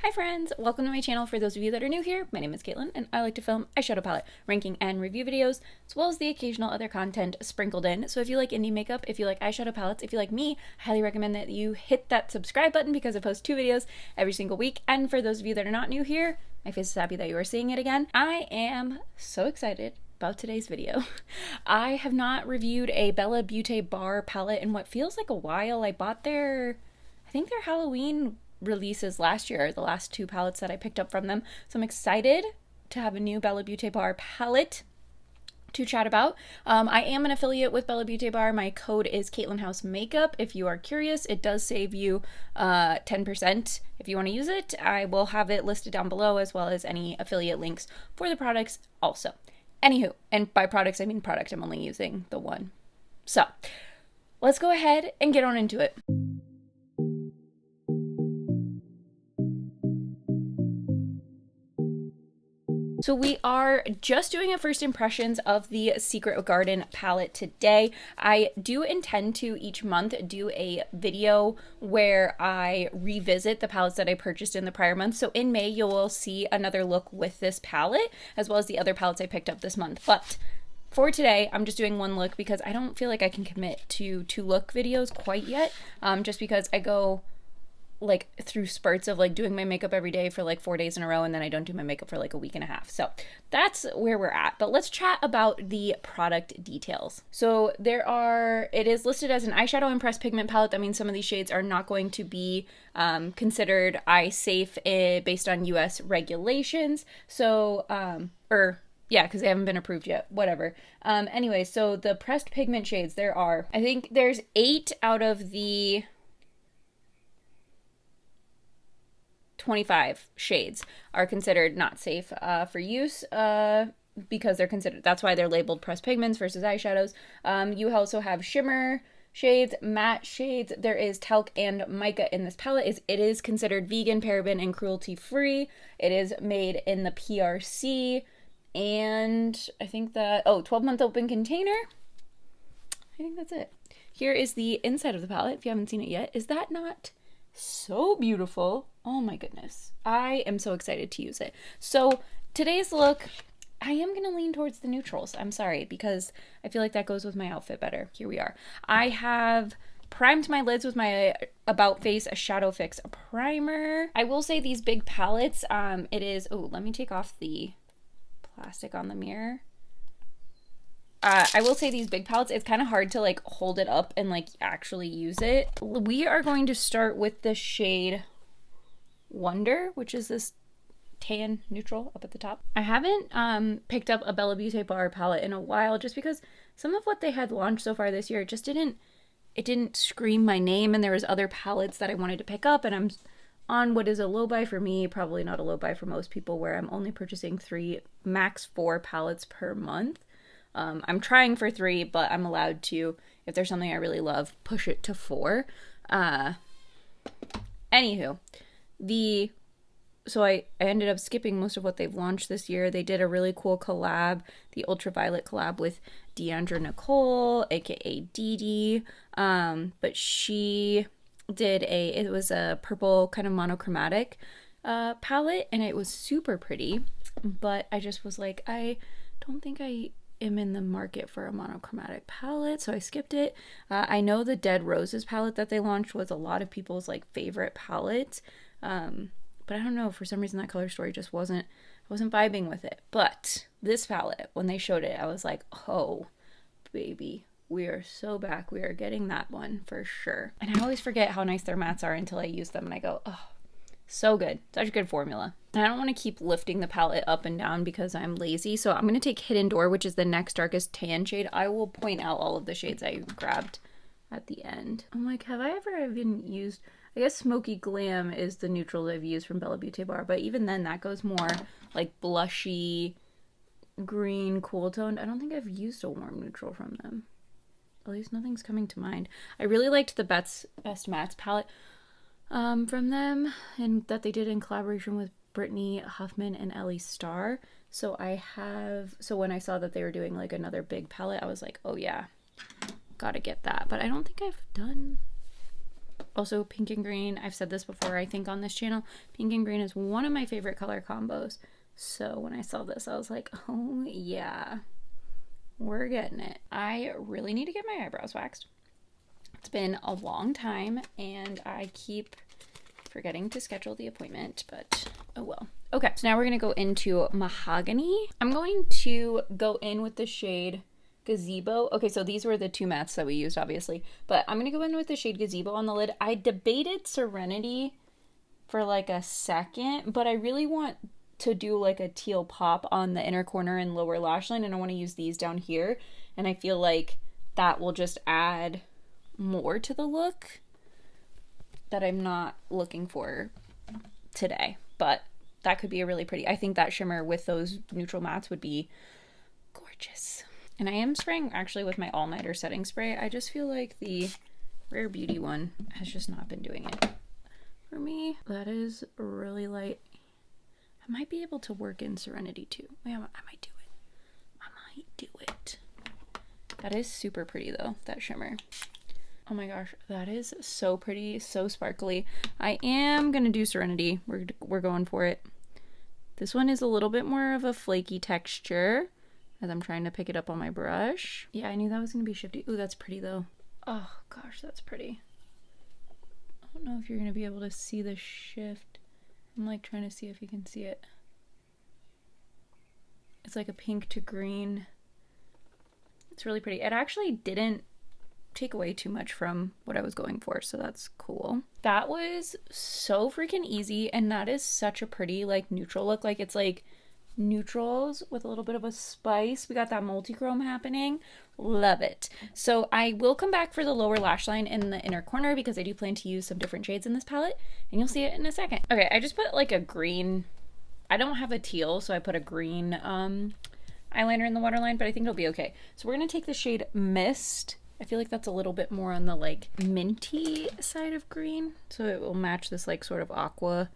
Hi friends! Welcome to my channel. For those of you that are new here, my name is Katelyn and I like to film eyeshadow palette ranking and review videos, as well as the occasional other content sprinkled in. So if you like indie makeup, if you like eyeshadow palettes, if you like me, I highly recommend that you hit that subscribe button because I post 2 videos every single week. And for those of you that are not new here, my face is happy that you are seeing it again. I am so excited about today's video. I have not reviewed a BellaBeauteBar palette in what feels like a while. I bought I think their Halloween releases last year, the last 2 palettes that I picked up from them. So I'm excited to have a new BellaBeauteBar palette to chat about. I am an affiliate with BellaBeauteBar. My code is KATELYNHOUSEMAKEUP. If you are curious, it does save you 10% if you want to use it. I will have it listed down below, as well as any affiliate links for the products also. Anywho, and by products I mean product. I'm only using the one. So let's go ahead and get on into it. So we are just doing a first impressions of the Secret Garden palette today. I do intend to each month do a video where I revisit the palettes that I purchased in the prior month. So in May, you will see another look with this palette, as well as the other palettes I picked up this month. But for today, I'm just doing one look because I don't feel like I can commit to 2 look videos quite yet, just because I go like through spurts of like doing my makeup every day for like 4 days in a row, and then I don't do my makeup for like a week and a half. So that's where we're at. But let's chat about the product details. So it is listed as an eyeshadow and pressed pigment palette. That means some of these shades are not going to be considered eye safe based on US regulations. So, yeah, because they haven't been approved yet. Whatever. Anyway, so the pressed pigment shades, I think there's 8 out of the 25 shades are considered not safe for use because that's why they're labeled pressed pigments versus eyeshadows. You also have shimmer shades, matte shades. There is talc and mica in this palette. It is considered vegan, paraben, and cruelty free. It is made in the PRC, and I think that 12-month open container. I think that's it. Here is the inside of the palette if you haven't seen it yet. Is that not so beautiful? Oh my goodness. I am so excited to use it. So today's look, I am going to lean towards the neutrals. I'm sorry, because I feel like that goes with my outfit better. Here we are. I have primed my lids with my About Face Shadow Fix primer. I will say these big palettes, let me take off the plastic on the mirror. I will say these big palettes, it's kind of hard to like hold it up and like actually use it. We are going to start with the shade Wonder, which is this tan neutral up at the top. I haven't picked up a BellaBeauteBar palette in a while, just because some of what they had launched so far this year just didn't scream my name, and there was other palettes that I wanted to pick up, and I'm on what is a low buy for me, probably not a low buy for most people, where I'm only purchasing 3, max 4 palettes per month. I'm trying for 3, but I'm allowed to, if there's something I really love, push it to 4. Anywho, so I ended up skipping most of what they've launched this year. They did a really cool collab, the Ultraviolet collab with Deandra Nicole, aka Dee Dee. But she did it was a purple kind of monochromatic palette, and it was super pretty. But I just was like, I don't think I am in the market for a monochromatic palette, so I skipped it. I know the Dead Roses palette that they launched was a lot of people's like favorite palette, but I don't know, for some reason that color story just wasn't vibing with it. But this palette, when they showed it, I was like, oh baby, we are so back. We are getting that one for sure. And I always forget how nice their mattes are until I use them, and I go, oh, so good. Such a good formula. And I don't want to keep lifting the palette up and down because I'm lazy. So I'm going to take Hidden Door, which is the next darkest tan shade. I will point out all of the shades I grabbed at the end. I'm like, have I ever even used... I guess Smoky Glam is the neutral I've used from BellaBeauteBar. But even then, that goes more like blushy, green, cool toned. I don't think I've used a warm neutral from them. At least nothing's coming to mind. I really liked the Best Mattes palette from them, and that they did in collaboration with Brittany Huffman and Ellie Starr. So when I saw that they were doing like another big palette, I was like, oh yeah, gotta get that. But I don't think I've done Also, pink and green, I've said this before, I think on this channel, pink and green is one of my favorite color combos. So when I saw this, I was like, oh yeah, we're getting it. I really need to get my eyebrows waxed. It's been a long time and I keep forgetting to schedule the appointment, but oh well. Okay, so now we're gonna go into mahogany. I'm going to go in with the shade Gazebo. Okay, so these were the two mattes that we used, obviously, but I'm gonna go in with the shade Gazebo on the lid. I debated Serenity for like a second, but I really want to do like a teal pop on the inner corner and lower lash line, and I want to use these down here, and I feel like that will just add more to the look that I'm not looking for today, but that could be a really pretty. I think that shimmer with those neutral mattes would be gorgeous. And I am spraying actually with my all-nighter setting spray. I just feel like the Rare Beauty one has just not been doing it for me. That is really light. I might be able to work in Serenity too. Yeah, I might do it. I might do it. That is super pretty though, that shimmer. Oh my gosh, that is so pretty, so sparkly. I am gonna do Serenity. We're going for it. This one is a little bit more of a flaky texture as I'm trying to pick it up on my brush. Yeah, I knew that was gonna be shifty. Ooh, that's pretty though. Oh gosh, that's pretty. I don't know if you're gonna be able to see the shift. I'm like trying to see if you can see it. It's like a pink to green. It's really pretty. It actually didn't take away too much from what I was going for, so that's cool. That was so freaking easy, and that is such a pretty like neutral look. Like it's like neutrals with a little bit of a spice. We got that multi-chrome happening. Love it. So I will come back for the lower lash line in the inner corner because I do plan to use some different shades in this palette, and you'll see it in a second. Okay, I just put like a green, I don't have a teal, so I put a green eyeliner in the waterline, but I think it'll be okay. So we're gonna take the shade Mist. I feel like that's a little bit more on the like minty side of green, so it will match this like sort of aqua,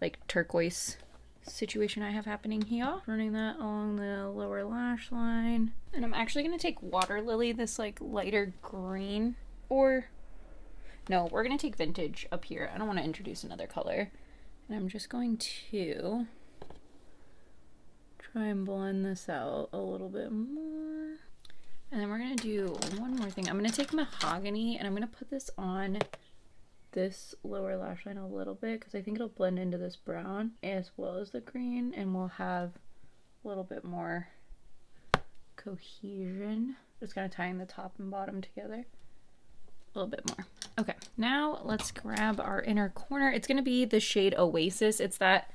like turquoise situation I have happening here. Running that along the lower lash line. And I'm actually going to take Water Lily, this like lighter green, or no, we're going to take Vintage up here. I don't want to introduce another color. And I'm just going to try and blend this out a little bit more. And then we're going to do one more thing. I'm going to take Mahogany and I'm going to put this on this lower lash line a little bit because I think it'll blend into this brown as well as the green, and we'll have a little bit more cohesion. Just kind of tying the top and bottom together a little bit more. Okay, now let's grab our inner corner. It's going to be the shade Oasis. It's that,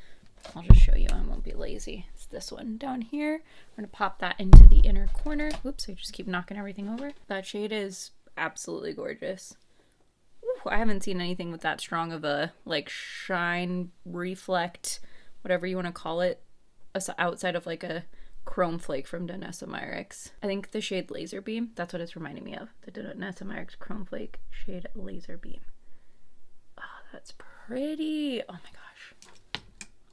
I'll just show you, I won't be lazy. It's this one down here. We're going to pop that into the inner corner. Whoops, I just keep knocking everything over. That shade is absolutely gorgeous. Ooh, I haven't seen anything with that strong of a like shine, reflect, whatever you want to call it, outside of like a chrome flake from Danessa Myricks. I think the shade Laser Beam, that's what it's reminding me of. The Danessa Myricks Chrome Flake shade Laser Beam. Oh, that's pretty. Oh my gosh.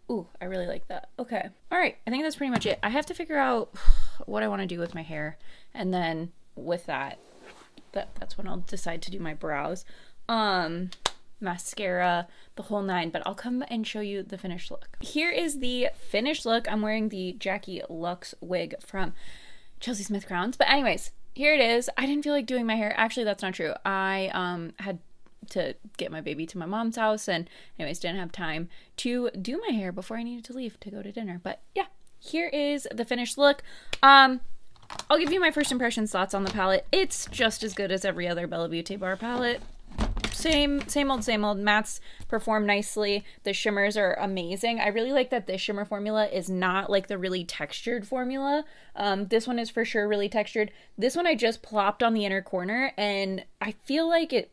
Ooh, I really like that. Okay. All right. I think that's pretty much it. I have to figure out what I want to do with my hair. And then with that's when I'll decide to do my brows. Mascara, the whole nine, but I'll come and show you the finished look. Here is the finished look. I'm wearing the Jackie Luxe wig from Chelsea Smith Crowns, but anyways, here it is. I didn't feel like doing my hair. Actually, that's not true. I had to get my baby to my mom's house, and anyways, didn't have time to do my hair before I needed to leave to go to dinner. But yeah, here is the finished look. I'll give you my first impressions, thoughts on the palette. It's just as good as every other BellaBeauteBar palette. Same old. Mattes perform nicely. The shimmers are amazing. I really like that this shimmer formula is not like the really textured formula. This one is for sure really textured. This one I just plopped on the inner corner, and I feel like it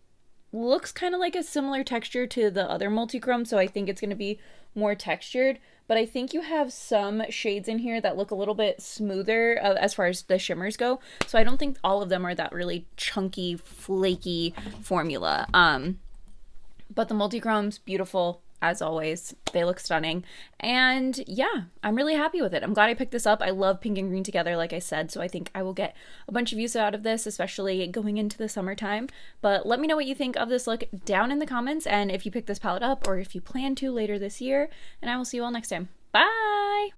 looks kind of like a similar texture to the other multi-chrome, so I think it's going to be more textured. But I think you have some shades in here that look a little bit smoother as far as the shimmers go. So I don't think all of them are that really chunky, flaky formula. But the multi-chrome's beautiful. as always. They look stunning. And yeah, I'm really happy with it. I'm glad I picked this up. I love pink and green together, like I said, so I think I will get a bunch of use out of this, especially going into the summertime. But let me know what you think of this look down in the comments, and if you pick this palette up or if you plan to later this year, and I will see you all next time. Bye!